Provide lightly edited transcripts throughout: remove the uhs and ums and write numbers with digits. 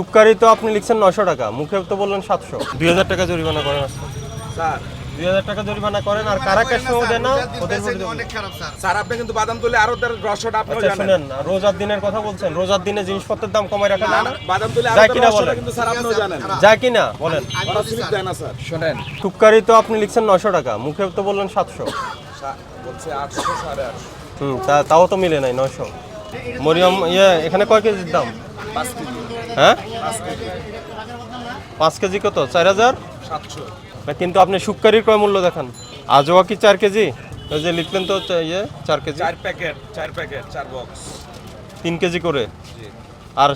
টুককারি তো আপনি লিখছেন 900 টাকা, মুখে তো বললেন 700। 2000 টাকা জরিমানা করেন স্যার। 2000 টাকা জরিমানা করেন আর কারা ক্যাশ মেমো দেন না ওদের বিরুদ্ধে অনেক খারাপ স্যার। স্যার আপনি কিন্তু বাদাম তুলে আরো রসটা আপনিও আচ্ছা জানেন। শুনেন, রোজার দিনের কথা বলছেন, রোজার দিনে জিনিসপত্রের দাম কমায় রাখা যায় না? বাদাম তুলে যায় আরো কিনা রসটা বলেন, কিন্তু স্যার আপনিও জানেন। যায় কিনা বলেন। ওরা স্লিপ দেয় না স্যার। শুনেন, টুককারি তো আপনি লিখছেন 900 টাকা, মুখে তো বললেন 700। বলছে 800 850। তাও তো মিলে নাই 900। মরিয়ম এখানে কয় কেজির দাম? 5 কেজি। হ্যাঁ 5 কেজি 5 কেজি কত? 4000। 700। না কিন্তু আপনি শুক্কারির ক্রয় মূল্য দেখান। আজওয়া কি 4 কেজি? ওই যে লিখলেন তো 4 কেজি। 4 প্যাকেট 4 বক্স 3 কেজি করে। জি। আর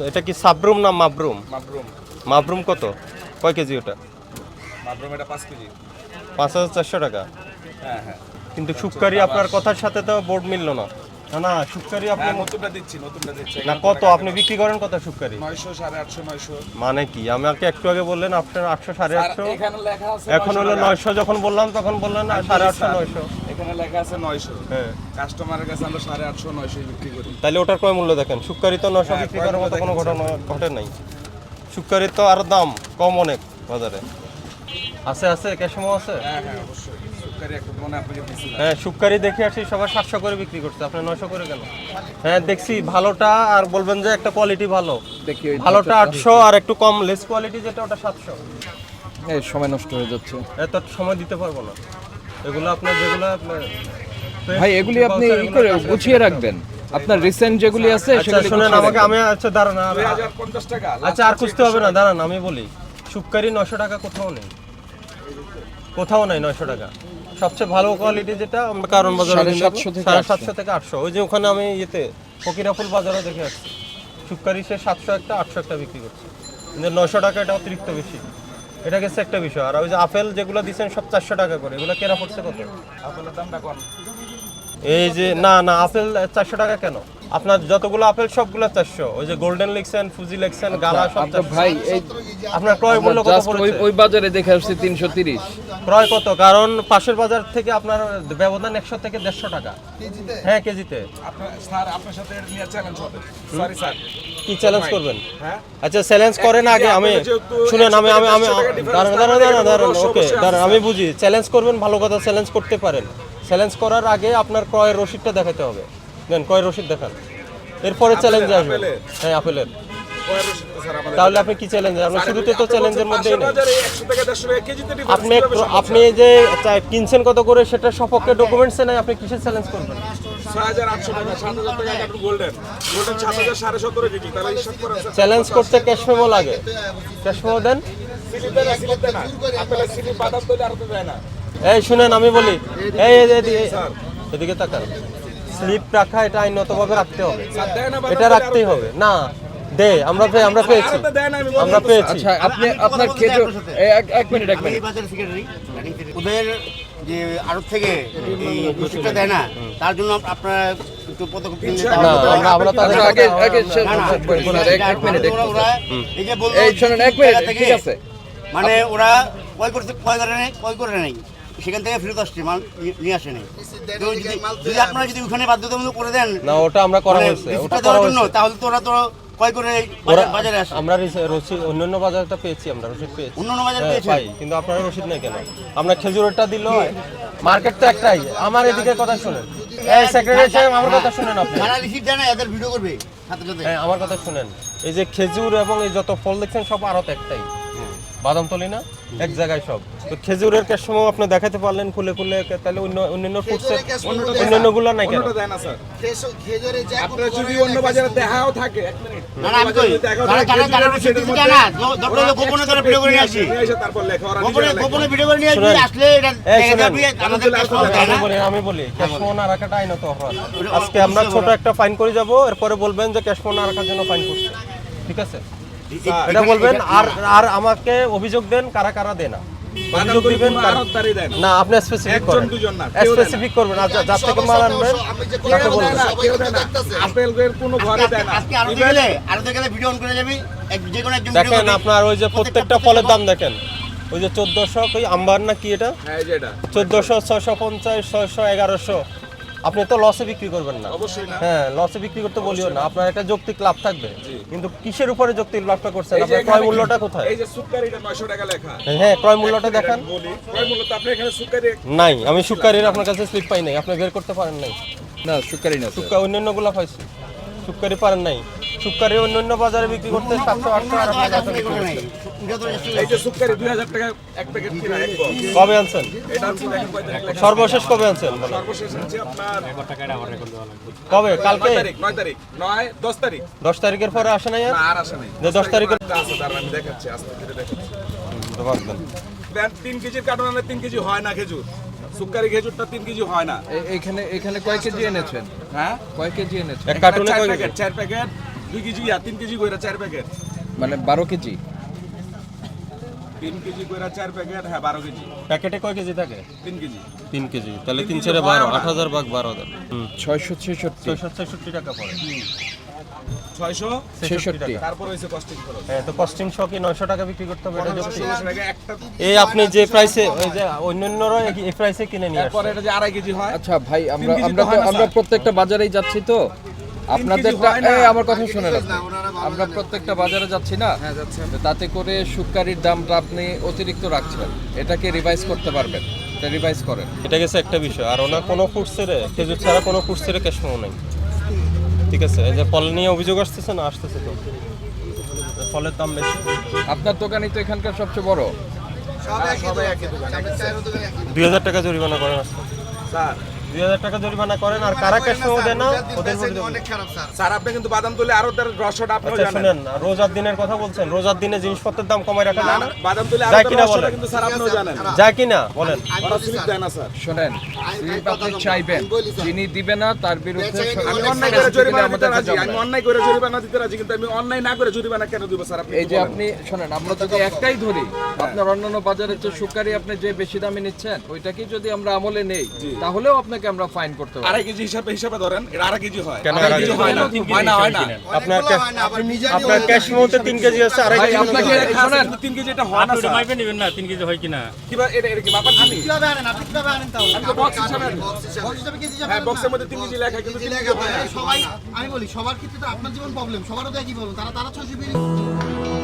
এটা কি সাবরুম না মাবরুম? মাবরুম। মাবরুম কত? কয় কেজি ওটা? মাবরুম এটা 5 কেজি। 5400 টাকা। হ্যাঁ হ্যাঁ। কিন্তু শুক্কারি আপনার কথার সাথে তো বোর্ড মিললো না। না শুক্কারি আপনি হ্যাঁ নতুনটা দিচ্ছি। না কত আপনি বিক্রি করেন কত শুক্কারি? 900 850 900। মানে কি আমাকে একটু আগে বললেন আপনার 800 স্যার 850, এখানে লেখা আছে এখন হলো 900। যখন বললাম তখন বললেন 850 900। এখানে লেখা আছে 900। হ্যাঁ কাস্টমারের কাছে আমরা 850 900 বিক্রি করি। তাহলে ওটার ক্রয় মূল্য দেখেন। শুক্কারি তো 900 বিক্রি করার মতো কোনো ঘটনা ঘটে নাই। শুক্কারির তো আরো দাম কম অনেক বাজারে। আছে ক্যাশমো আছে। হ্যাঁ হ্যাঁ অবশ্যই। সুকারি একটা মনে আপনাকে দিছি। হ্যাঁ শুক্কারি দেখে আসি সবাই 700 করে বিক্রি করছে, আপনি 900 করে কেন? হ্যাঁ দেখছি ভালোটা আর বলবেন যে একটা কোয়ালিটি ভালো, দেখি ভালোটা 800 আর একটু কম লেস কোয়ালিটি যেটা ওটা 700। এই সময় নষ্ট হয়ে যাচ্ছে এত সময় দিতে পারবো না। এগুলো আপনার যেগুলো আপনার ভাই, এগুলি আপনি ই করে গুছিয়ে রাখবেন। আপনার রিসেন্ট যেগুলি আছে আচ্ছা সেগুলি শুনেন গুছিয়ে আমাকে, রাখবেন। আমি আচ্ছা দাঁড়ান 2050 টাকা। আচ্ছা আর খুঁজতে হবে না, দাঁড়ান আমি বলি। শুক্কারি 900 টাকা কোথাও নেই, কোথাও নাই 900 টাকা। সবচেয়ে ভালো কোয়ালিটি যেটা আমরা কারণ বাজারে 750 থেকে 750 থেকে 800। ওই যে ওখানে আমি ফকিরাফুল বাজারে দেখে আসছি শুক্কারি সে 700 একটা 800 একটা বিক্রি করছে, কিন্তু 900 টাকা এটা অতিরিক্ত বেশি। এটা গেছে একটা বিষয়। আর ওই যে আপেল যেগুলো দিচ্ছেন সব 400 টাকা করে, এগুলো কেনা পড়ছে কত? আপেলের দামটা কম। এই যে না আপেল 400 টাকা কেন? আপনার যতগুলো আপেল সবগুলো 400। ওই যে গোল্ডেন লিখছেন, ফুজি লিখছেন, গালা সব আপনার 400। ভাই এই আপনার ক্রয় মূল্য কত জাস্ট পড়েছে? ওই বাজারে দেখে আসছি 330। ক্রয় কত? কারণ পাশের বাজার থেকে আপনার ব্যবধান 100 থেকে 150 টাকা। হ্যাঁ কেজিতে। আপনার স্যার আপনার সাথে নিয়ে চ্যালেঞ্জ হবে। Sorry sir. কি চ্যালেঞ্জ করবেন? হ্যাঁ আচ্ছা চ্যালেঞ্জ করেন আগে। আমি শুনেন, আমি দাঁড়ান ওকে দাঁড়ান, আমি বুঝি। চ্যালেঞ্জ করবেন ভালো কথা, চ্যালেঞ্জ করতে পারেন। চ্যালেঞ্জ করার আগে আপনার ক্রয়ের রসিদটা দেখাতে হবে। দেন ক্রয়ের রসিদ দেখান, এরপরে চ্যালেঞ্জ আসবে। হ্যাঁ আপেলের। তাহলে আপনি কি চ্যালেঞ্জ? আপনি শুরুতে তো চ্যালেঞ্জের মধ্যেই নেই। 100 টাকা 150 টাকা কেজিতে আপনি যে কিনছেন কত করে সেটা সপক্ষে ডকুমেন্টসে নাই, আপনি কিসের চ্যালেঞ্জ করবেন? 6800 টাকা 7000 টাকা আপনি গোল্ডেন 7000 17.5 কেজি। তাহলে হিসাব করেন স্যার। চ্যালেঞ্জ করতে ক্যাশ মেমো লাগে। ক্যাশ মেমো দেন। স্লিপ দেয় না। আপেলের স্লিপ বাদাম তৈরি আর তো দেয় না। এই শুনেন আমি বলি, এদিকে তাকান। স্লিপ রাখা এটা আইনগতভাবে রাখতে হবে, এটা রাখতেই হবে। না দে আমরা পেয়েছি, আমরা পেয়েছি। আচ্ছা আপনি আপনার খেজুর এক মিনিট ওদের যে আড়ত থেকে এই রসিদটা দেয় না, তার জন্য আপনারা একটু পদক্ষেপ নিতে না আমরা তাদের আগে আগে এক মিনিট এই শুনুন, এক মিনিট ঠিক আছে। মানে ওরা ক্রয় করে নেই, সেখান থেকে ফেরত আসছে, মাল নিয়ে আসে নাই। তো যদি আপনারা যদি ওখানে বাধ্যতামূলক করে দেন না, ওটা আমরা করা মানে হয়েছে, ওটা রিসিপ্টটা করা দেওয়ার জন্য, হয়েছে। তাহলে তো ওরা তো ক্রয় করে বাজারে আসে। আমরা রসিদ অন্যান্য বাজারটা পেয়েছি, আমরা রসিদ পেয়েছি। অন্যান্য বাজারে হ্যাঁ, পেয়েছেন? পাই, কিন্তু আপনারা রসিদ নেই কেন? আমরা খেজুরটা দিল, মার্কেট তো একটাই। আমার এদিকে কথা শুনেন, এই সেক্রেটারি সাহেব আমার কথা শুনেন। আপনি যারা রিসিপ্ট দেয় না এদের ভিডিও করবে সাথে সাথে। হ্যাঁ আমার কথা শুনেন। এই যে খেজুর এবং এই যত ফল দেখছেন সব আড়ত একটাই, বাদামতলি না, এক জায়গায় সব। তো খেজুরের ক্যাশ মেমো আপনি দেখাতে পারলেন খুলে, তাহলে অন্যান্য ফুডসের অন্যান্যগুলো নাই কেন? অন্যটা দেয় না স্যার। আপনার যদি অন্য বাজারে দেখাও থাকে 1 মিনিট। না না আমি কই যারা রিসিপ্ট দিতে চায় না, দরকার হলে গোপনে করে ভিডিও করে নিয়ে আসি। নিয়ে এসে তারপর লেখা ওরা নিজেরা লেখে। গোপনে ভিডিও করে নিয়ে আসি, শুনেন। আসলে এটা এই শুনেন। আমাদের কাজ করতে হয় না। আমি বলি ক্যাশ মেমো না রাখাটা আইনত অপরাধ। আজকে আমরা ছোট একটা ফাইন করে যাব, এরপরে বলবেন যে ক্যাশ মেমো না রাখার জন্য ফাইন করছে, ঠিক আছে? এটা বলবেন। আর আমাকে অভিযোগ দেন কারা কারা দেন না, অভিযোগ দিবেন আড়তদারি দেন। না, আপনি স্পেসিফিক একজন করেন, দুজন না, কেউ দেয় না। স্পেসিফিক করবেন। আর যার থেকে মাল আনবেন তাকে কেউ দেয় বলবেন। না, কেউ দেয় না। আপেলের কোনো ঘরে দেয় না। আজকে আরো গেলে ভিডিও অন করে যাবি, যে কোনো একজন ভিডিও দেখেন করবে। আপনার ওই যে প্রত্যেকটা ফলের দাম দেখেন, ওই যে 1400 ওই আম্বার না কি এটা, হ্যাঁ এই যে এটা 1400 650 600 1100 আপনি তো লসে বিক্রি করবেন না। অবশ্যই না। হ্যাঁ, লসে বিক্রি করতে বলিও না, আপনার একটা যৌক্তিক লাভ থাকবে। কিন্তু কিসের উপরে যৌক্তিক লাভটা করছেন? এই যে আপনার ক্রয় মূল্যটা কোথায়? এই যে সুক্কারিটা 900 টাকা লেখা। হ্যাঁ, ক্রয় মূল্যটা দেখান। বলি ক্রয় মূল্য তো আপনি এখানে সুক্কারি নাই, আমি সুক্কারির আপনার কাছে স্লিপ পাই নাই, আপনি বের করতে পারেন নাই। না সুকারি না স্যার। সুক্কা অন্যান্যগুলো পাইছি, সুক্কারি পারেন নাই। সুক্কারি অন্যান্য বাজারে বিক্রি করতে 700 800 আর আপনার কাছে বিক্রি করতে। এই যে সুক্কারি 2000 টাকা এক প্যাকেট কিনা এক বক্স। কবে আনছেন? এটা হচ্ছে দেখেন কয় তারিখ লেখা। সর্বশেষ কবে আনছেন? সর্বশেষ হচ্ছে আপনার কবে? কালকে? 9 তারিখ 9 10 তারিখ 10 তারিখের পরে আসে নাই আর? না আর আসে নাই। যে 10 তারিখে আছে দাঁড়ান আমি দেখাচ্ছি আস্তে ধীরে দেখাচ্ছি। রাখবেন। দেন 3 কেজির কার্টন আনলে 3 কেজি হয় না খেজুর। সুক্কারি খেজুরটা 3 কেজি হয় না। এখানে কয় কেজি এনেছেন? হ্যাঁ কয় কেজি এনেছেন? এক কার্টুনে কয় প্যাকেট 4 প্যাকেট 2 কেজি আর 3 কেজি কইরা 4 প্যাকেট। মানে 12 কেজি। 3 কেজি কইরা 4 প্যাকেট হ্যাঁ 12 কেজি। প্যাকেটে কয় কেজি থাকে? 3 কেজি। 3 কেজি। তাহলে 3 × 12 8000 ভাগ 12000। 666 666 টাকা পড়ে। 666 টাকা। তারপর হইছে কস্টিং খরচ। হ্যাঁ, তো কস্টিং সহ কি 900 টাকা বিক্রি করতে হবে? এটা যৌক্তিক? 900 টাকা একটা। এই আপনি যে প্রাইসে, ওই যে অন্যান্যরা এই প্রাইসে কিনে নিয়ে তারপরে আসছে। এটা যে 2.5 কেজি হয়। আচ্ছা ভাই আমরা 3 কেজি আমরা তো হয় না, আমরা স্যার। প্রত্যেকটা বাজারেই যাচ্ছি তো আপনাদেরটা হয় না। এই আমার কথা শুনে রাখুন। আমরা প্রত্যেকটা বাজারে যাচ্ছি না, তো তাতে করে শুকারির দামটা আপনি অতিরিক্ত রাখছেন। এটাকে রিভাইজ করতে পারবেন, এটা রিভাইজ করেন। এটা গেছে একটা বিষয়। আর ওনার কোনো ফুডসেরে, খেজুর ছাড়া কোনো ফুডসেরে ক্যাশ মেমো নাই। ঠিক আছে, এই যে ফল নিয়ে অভিযোগ আসতেছে না? আসতেছে তো। ফলের দাম বেশি। আপনার দোকানই তো এখানকার সবচেয়ে বড়। 2000 টাকা জরিমানা করেন আজকে। স্যার 2000 টাকা জরিমানা করেন, আর কারা ক্যাশ মেমো দেয় না ওদের বিরুদ্ধে অনেক খারাপ স্যার। স্যার আপনি কিন্তু বাদাম তুলে আরো তার রসটা আপনিও আচ্ছা জানেন। শুনেন, রোজার দিনের কথা বলছেন, রোজার দিনে জিনিসপত্রের দাম কমায় রাখা যায় না? বাদাম তুলে আরো যায় তার কিনা রসটা বলেন? কিন্তু স্যার আপনিও জানেন। যায় কিনা বলেন? ওরা স্লিপ দেয় না স্যার। শোনেন, স্লিপ আপনি চাইবেন, যিনি দিবে না তার বিরুদ্ধে আমি সরকার অন্যায় করে শাস্তি দিলে জরিমানা দিতে আমাদের রাজি। কাছে আমি আমরা- অন্যায় করে জরিমানা দিতে রাজি, কিন্তু আমি অন্যায় না করে জরিমানা কেন দিব স্যার আপনি এই একটু যে বলেন। আপনি শোনেন, আমরা যদি একটাই ধরি, আপনার অন্যান্য বাজারের যে শুকারি আপনি যে বেশি দামে নিচ্ছেন ওইটাকেই যদি আমরা আমলে নেই, তাহলেও আপনাকে আমরা ফাইন করতে পারি। 2.5 কেজি হিসাবে ধরেন, এটা 2.5 কেজি হয়। কেন 2.5 কেজি হয় না, হয় না। আপনার আপনার ক্যাশ মেমোতে 3 কেজি আছে, আড়াই ভাই, কেজি আপনাকে আছে। শোনেন, 3 কেজি এটা হয় না স্যার। নেবেন না 3 কেজি হয় কিনা? কিবা এটা কি মাপার জিনিস? কিভাবে আনেন? আপনি কিভাবে আনেন তাহলে? আমি তো box হিসাবে আনি। বক্স হিসাবে কেজি হিসাবে হ্যাঁ আনেন না? বক্সের মধ্যে 3 কেজি লেখা, কিন্তু 3 কেজি হয় না। সবাই আমি বলি সবার ক্ষেত্রে তো আপনার জীবন প্রবলেম, সবারও তো একই প্রবলেম। তারা 600